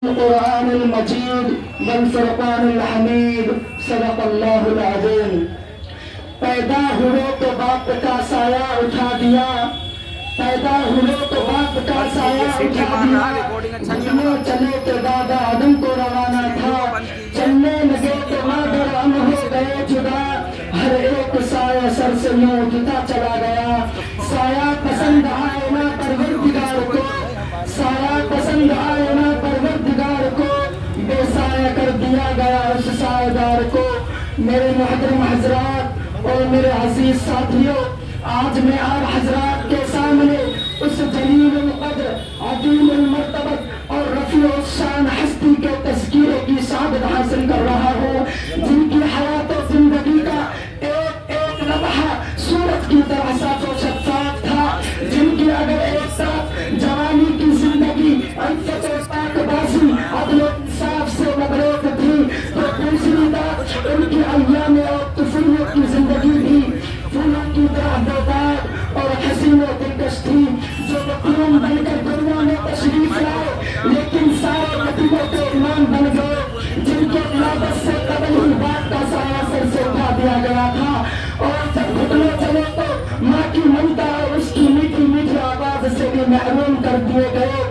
القرآن المجید والفرقان الحمید صدق اللہ العظیم۔ پیدا ہوئے تو باپ کا سایہ اٹھا دیا، پیدا ہوئے تو باپ کا سایہ اٹھا دیا، گھٹنے چلے تو دادا آدم کو روانہ تھا، چلنے لگے تو مادر ہم ہو گئے جدا، ہر ایک سایہ سر سے یوں اٹھتا چلا گیا۔ سایہ پسند آئے نہ پروردگار کو، سایہ پسند آئے نہ پروردگار کو، بے سایہ کر دیا گیا اس سایہ دار کو۔ میرے محترم حضرات اور میرے عزیز ساتھیوں، آج میں آپ حضرات کے سامنے اس جلیل القدر، عظیم المرتبت اور رفیع الشان ہستی کے تذکیرے کی سعادت حاصل کر رہا ہوں، جن کی حیات و زندگی کا ایک ایک لمحہ سورج کی طرح صاف و شفاف تھا، جن کی اگر ایک طرف جوانی کی زندگی عزت و پاک بازی عدل و انصاف سے مبروک تھی، تو دوسری طرف ان کی ایام اور طفولیت کی زندگی بھی پھولوں کی طرح بیدار اور حسین و دلکش تھی، جو مقروم بن کر دنیا میں تشریف لائے لیکن سارے نتیجوں کے امام بن گئے، جن کے ولادت سے قبل ہی باپ کا سایہ سر سے اٹھا دیا گیا تھا، اور جب گھٹنے چلے تو ماں کی ممتا اور اس کی میٹھی میٹھی آواز سے بھی محروم کر دیے گئے،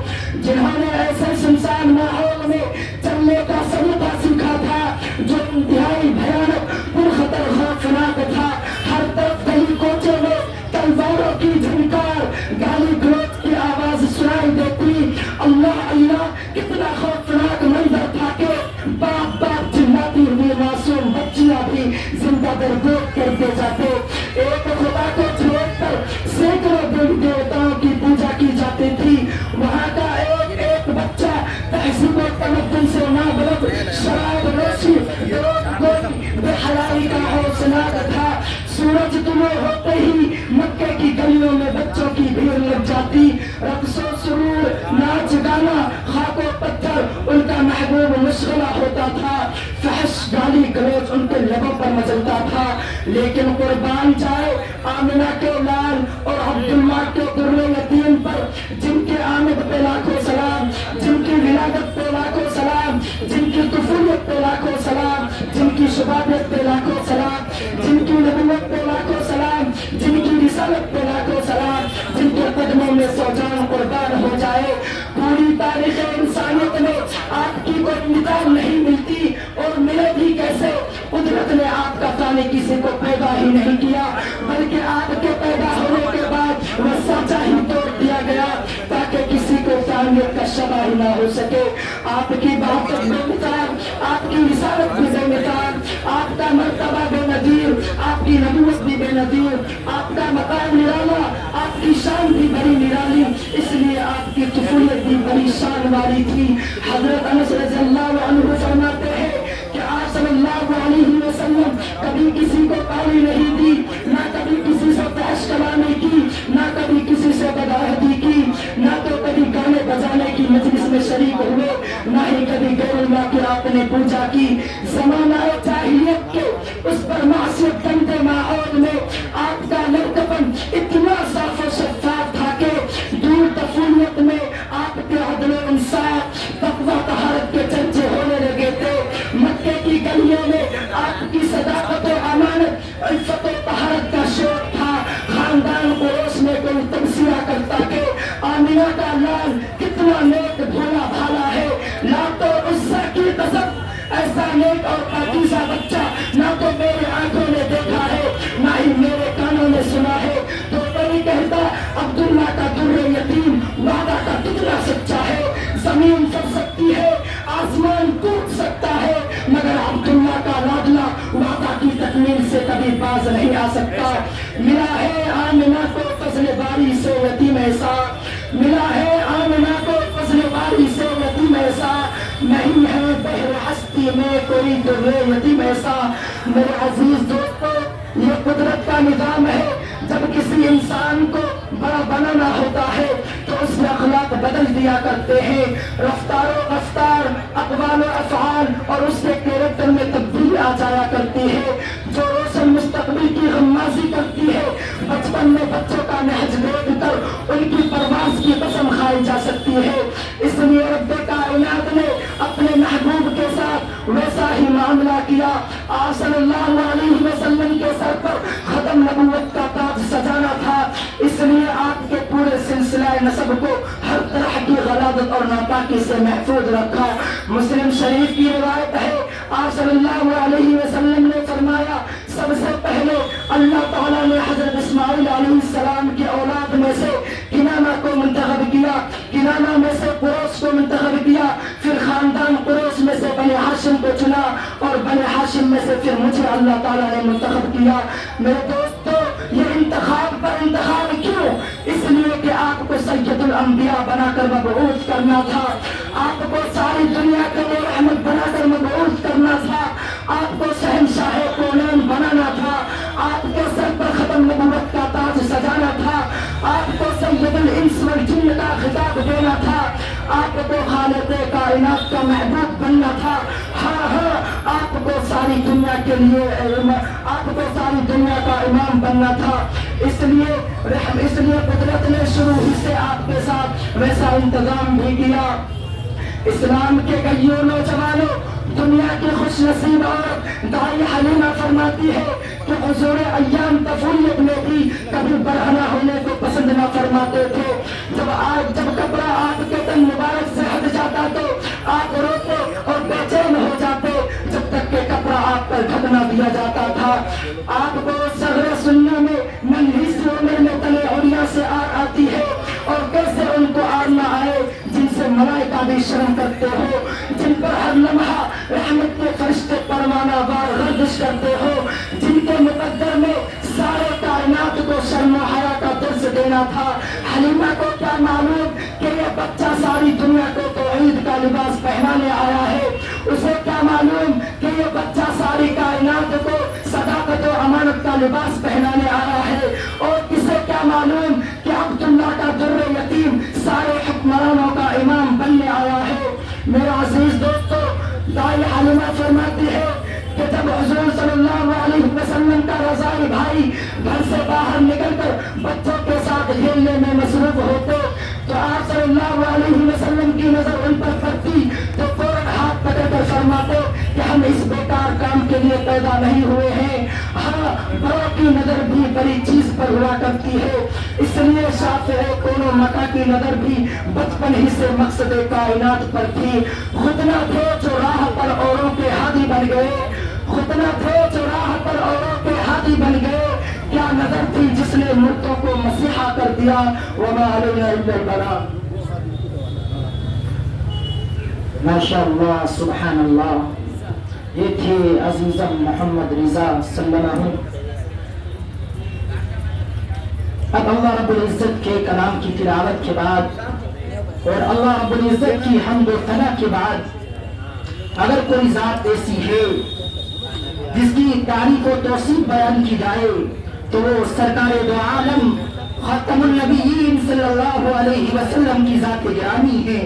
جنہوں نے ایسے سنسان ماحول میں چلنے کا سلیقہ سیکھا تھا جو انتہائی بھیانک پرخطر خوفناک تھا۔ ہر طرف گلی کوچے میں تلواروں کی جھنکار، گالی گلوچ کی آواز سنائی دیتی۔ اللہ اللہ، کتنا خوفناک منظر تھا کہ باپ باپ چلاتی ہوئی معصوم بچیاں بھی زندہ درگور کر دے جاتے۔ ایک خدا کو چھوڑ کر سینکڑوں دیوی دیوتاؤں کی پوجا کی جاتی تھی، وہاں کا ایک ایک بچہ تہذیب و تمدن سے نابلد، شراب نوشی، دروغ گوئی، بے حیائی کا حوصلہ تھا۔ سورج طلوع ہوتے ہی مکے کی گلیوں میں بچوں کی بھیڑ لگ جاتی، رقص و سرور، ناچ گانا، خاک و پتھر ان کا محبوب مشغلہ ہوتا تھا، فحش گالی گلوچ ان کے لبوں پر مچلتا تھا۔ لیکن قربان جائے آمنہ کے لال اور عبداللہ کے در یتیم پر، جن کے آمد پہ لاکھوں سلام، جن کی ولادت پہ لاکھوں سلام، جن کی طفولیت پہ لاکھوں سلام، جن کی شبابیت پہ لاکھوں سلام، جن کی نبوت پہ لاکھوں سلام، جن کی رسالت پہ لاکھوں سلام، جن کے قدموں میں سو جان قربان ہو جائے۔ پوری تاریخ انسانیت میں آپ کی کوئی مثال نہیں ملتی، اور ملے بھی کیسے؟ قدرت نے آپ کا فانی کسی کو پیدا ہی نہیں کیا، بلکہ آپ کے پیدا ہونے کے بعد وہ سانچہ ہی توڑ دیا گیا تاکہ کسی کو فانیت کا شبہ ہی نہ ہو سکے۔ آپ کی بات بے مثال، آپ کی رسالت بھی بے مثال، آپ کا مرتبہ بے نظیر، آپ کی نبوت بھی بے نظیر، آپ کا مقام نرالا، آپ کی شان بھی بڑی نرالی، اس لیے آپ کی طفولیت بھی بڑی شان والی تھی۔ حضرت انس رضی اللہ عنہ فرماتے ہیں کہ آپ صلی اللہ علیہ وسلم کبھی کسی کو گالی نہیں دی، نہ کبھی کسی سے فحش کلامی کی، نہ کبھی کسی سے بدعہدی کی، نہ تو کبھی گانے بجانے کی مجلس میں شریک ہوئے، نہ ہی کبھی غیر اللہ کی آپ نے پوجا کی۔ زمانہ جاہلیت کے اس پر معصیت گندے ماحول میں آپ کا لڑکپن اتنا صاف و شفاف تھا کہ دور طفولیت میں آپ کے عدل و انصاف، تقویٰ طہارت کے چرچے ہونے لگے تھے۔ مکے کی گلیوں میں آپ کی صداقت و امانت، عفت و طہارت کا شور تھا۔ خاندان قریش میں کوئی تمثیلہ کرتا کہ آمنہ کا لال کتنا نیک بھولا بھالا ہے، لات و عزیٰ کی قسم ایسا نیک اور پاکیزہ بچہ نہ تو میرے آنکھوں نے دیکھا ہے، نہ ہی میرے کانوں نے سنا ہے۔ تو کوئی کہتا عبداللہ کا در یتیم وعدہ کا کتنا سچا ہے، زمین چل سکتی ہے، آسمان ٹوٹ سکتا ہے، مگر عبداللہ کا لاڈلا وعدہ کی تکمیل سے کبھی باز نہیں آ سکتا۔ ملا ہے آمنہ کو فضل باری سے یتیم ایسا، ملا ہے آمنہ کو فضل باری سے یتیم ایسا، نہیں ہے بحر ہستی میں کوئی در یتیم ایسا۔ میرے عزیز دوستو، یہ قدرت کا نظام ہے، جب کسی انسان کو بڑا بنانا ہوتا ہے تو اس میں اخلاق بدل دیا کرتے ہیں، رفتار و رفتار، اقوال و افعال اور اس کے کیریکٹر میں تبدیلی آ جایا کرتی ہے، جو روشن مستقبل کی غمازی کرتی ہے۔ بچپن میں بچوں کا نہج دیکھ کر ان کی پرواز کی قسم کھائی جا سکتی ہے، اس لیے رب کائنات نے اپنے محبوب کے ساتھ ویسا ہی معاملہ کیا. آپ صلی اللہ علیہ وسلم کے سر پر ختم نبوت کا تاج سجانا تھا، اس لیے آپ کے پورے سلسلہ نسب کو ہر طرح کی غلاظت اور ناپاکی سے محفوظ رکھا. مسلم شریف کی روایت ہے، آپ صلی اللہ علیہ وسلم نے فرمایا سب سے پہلے اللہ تعالیٰ نے حضرت اسماعیل علیہ السلام کی اولاد میں سے کنانہ کو منتخب کیا، کنانہ میں سے قریش کو منتخب کیا، پھر خاندان قریش میں سے بنی ہاشم کو چنا اور بنی ہاشم میں سے پھر مجھے اللہ تعالیٰ نے منتخب کیا. میرے دوستو، یہ انتخاب پر انتخاب کیوں؟ اس لیے کہ آپ کو سید الانبیاء بنا کر مبعوث کرنا تھا، آپ کو ساری دنیا کے لیے رحمت بنا کر مبعوث کرنا تھا، آپ کو شہنشاہ کونین بنانا تھا، آپ کے سر پر ختم نبوت کا تاج سجانا تھا، آپ کو سید الانس والجن کا خطاب دینا تھا، آپ کو خالق کائنات کا محبوب بننا تھا. ہاں ہاں، آپ کو ساری دنیا کے لیے آپ کو ساری دنیا کا امام بننا تھا. اس لیے قدرت نے شروع ہی سے آپ کے ساتھ ویسا انتظام بھی کیا. اسلام کے کئیوں نوجوانوں، دنیا کی خوش نصیب عورت دائی حلیمہ فرماتی ہے کہ حضور ایام طفولیت میں بھی کبھی برہنہ ہونے کو پسند نہ فرماتے تھے. جب کپڑا آپ کے تن مبارک سے ہٹ جاتا تو آپ روتے اور بے چین ہو جاتے جب تک کہ کپڑا آپ پر ڈھک نہ دیا جاتا تھا. آپ کو صغرے سننے میں ننھی سی عمر میں تلے اڑیا سے آتی ہے، اور کیسے ان کو آر نہ آئے جن سے ملائکہ بھی شرم کرتے ہو، جن پر ہر لمحہ رحمت کے فرشتے پروانہ وار گردش کرتے ہو، جن کے مقدر میں سارے کائنات کو شرم و حیا کا درس دینا تھا. حلیمہ کو کیا معلوم کہ یہ بچہ ساری دنیا کو توحید کا لباس پہنانے آیا ہے، اسے کیا معلوم کہ یہ بچہ ساری کائنات کو صداقت و امانت کا لباس پہنانے آیا ہے، اور کسے کیا معلوم کہ عبداللہ کا در یتیم سارے حکمرانوں کا امام بننے آیا ہے. میرا عزیز دوستو، دائی حلیمہ فرماتی ہے کہ جب حضور صلی اللہ علیہ وسلم کا رضائی بھائی گھر سے باہر نکل کر بچوں کے ساتھ کھیلنے میں مصروف ہوتے تو آپ صلی اللہ علیہ وسلم کی نظر ان پر پڑتی تو فوراً ہاتھ پکڑ کر فرماتے کہ ہم اس بیکار کام کے لیے پیدا نہیں ہوئے ہیں. ہاں، بڑوں کی نظر بھی بڑی چیز پر ہوا کرتی ہے، اس لیے شافع کونو مکہ کی نظر بھی بچپن ہی سے مقصد کائنات پر تھی. خود نہ تھے جو راہ پر اوروں کے ہادی بن گئے، خود نہ تھے جو راہ پر اوروں کے ہادی بن گئے، کیا نظر تھی جس نے مردوں کو مسیحا کر دیا. وما علینا الا البلاغ. ماشاء اللہ، سبحان اللہ. یہ تھے عزیزم محمد رضا صلی اللہ علیہ وسلم. اب اللہ رب العزت کے کلام کی تلاوت کے بعد اور اللہ رب العزت کی حمد و ثنا کے بعد اگر کوئی ذات ایسی ہے جس کی تعریف و توصیف بیان کی جائے تو وہ سرکار دو عالم خاتم النبیین صلی اللہ علیہ وسلم کی ذات گرامی ہے،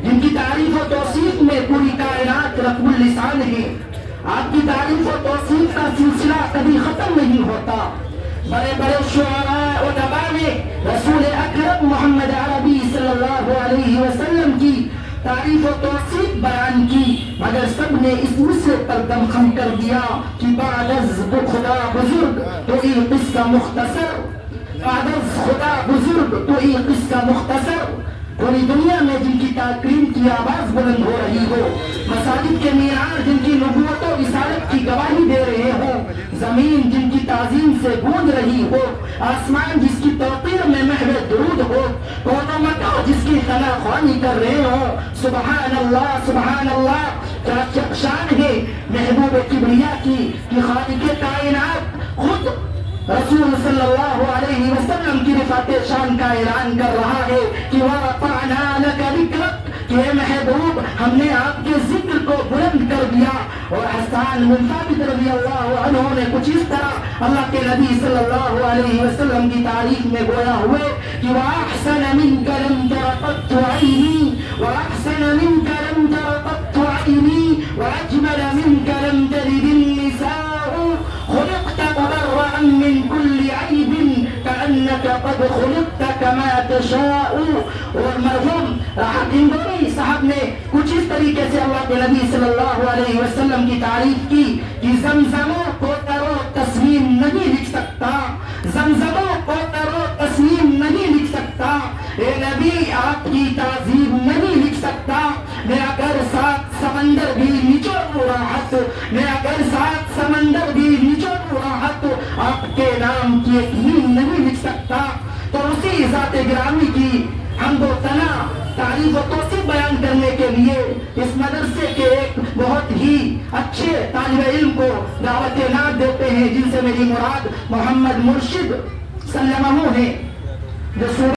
جن کی تعریف و توصیف میں پوری کائنات رقم اللسان ہے. آپ کی تعریف و توصیف کا سلسلہ کبھی ختم نہیں ہوتا. بڑے بڑے شعراء و ادباء نے رسول اکرم محمد عربی صلی اللہ علیہ وسلم کی تعریف و توصیف بیان کی، مگر سب نے اس مصرع پر دم خم کر دیا کہ بعد از خدا بزرگ تو یہ قصہ مختصر، بعد از خدا بزرگ تو یہ قصہ مختصر. پوری دنیا میں جن کی تکریم کی آواز بلند ہو رہی ہو، مساجد کے مینار جن کی نبوت و رسالت کی گواہی دے رہے ہو، زمین جن کی تعظیم سے گونج رہی ہو، آسمان جس کی توقیر میں محو درود ہو، کون و مکان جس کی ثنا خوانی کر رہے ہو. سبحان اللہ، سبحان اللہ. کیا شان ہے محبوب کبریا کی کہ خالق کائنات خود رسول صلی اللہ علیہ وسلم کی رفعت شان کا اعلان کر رہا ہے کہ وَرَفَعْنَا لَكَ ذِكْرَكَ، کہ اے محبوب ہم نے آپ کے ذکر کو بلند کر دیا. اور حسان بن ثابت رضی اللہ عنہ نے کچھ اس طرح اللہ کے نبی صلی اللہ علیہ وسلم کی تعریف میں گویا ہوئے کہ وَأَحْسَنَ مِنْكَ لَمْ تَرَ قَطُّ عَيْنِي وَأَحْسَنَ مِنْكَ لَمْ تَرَ قَطُّ عَيْنِي وَأَجْمَلَ مِنْكَ لَمْ تَلِدِ النِّسَاءُ خُلِقْتَ مُبَرَّأً مِنْ كُلِّ عَيْبٍ كَأَنَّكَ قَدْ خُلِقْتَ كَمَا تَشَاءُ. اور مرحوم راحت ہندوری صاحب نے کچھ اس طریقے سے اللہ کے نبی صلی اللہ علیہ وسلم کی تعریف کی کہ زمزموں کو ترو تسلیم نہیں لکھ سکتا، زمزموں کو ترو تسلیم نہیں لکھ سکتا، اے نبی آپ کی تعظیم نہیں لکھ سکتا، میں اگر سات سمندر بھی نچوڑوں راحت، میں اگر سات سمندر بھی نچوڑوں راحت، آپ کے نام کی ایک نیم نہیں لکھ سکتا۔ تو اسی ذات گرامی کی حمد و ثنا، تعریف و توصیف بیان کرنے کے لیے اس مدرسے کے ایک بہت ہی اچھے طالب علم کو دعوت نعت دیتے ہیں، جن سے میری مراد محمد مرشد سلمہ ہیں، جو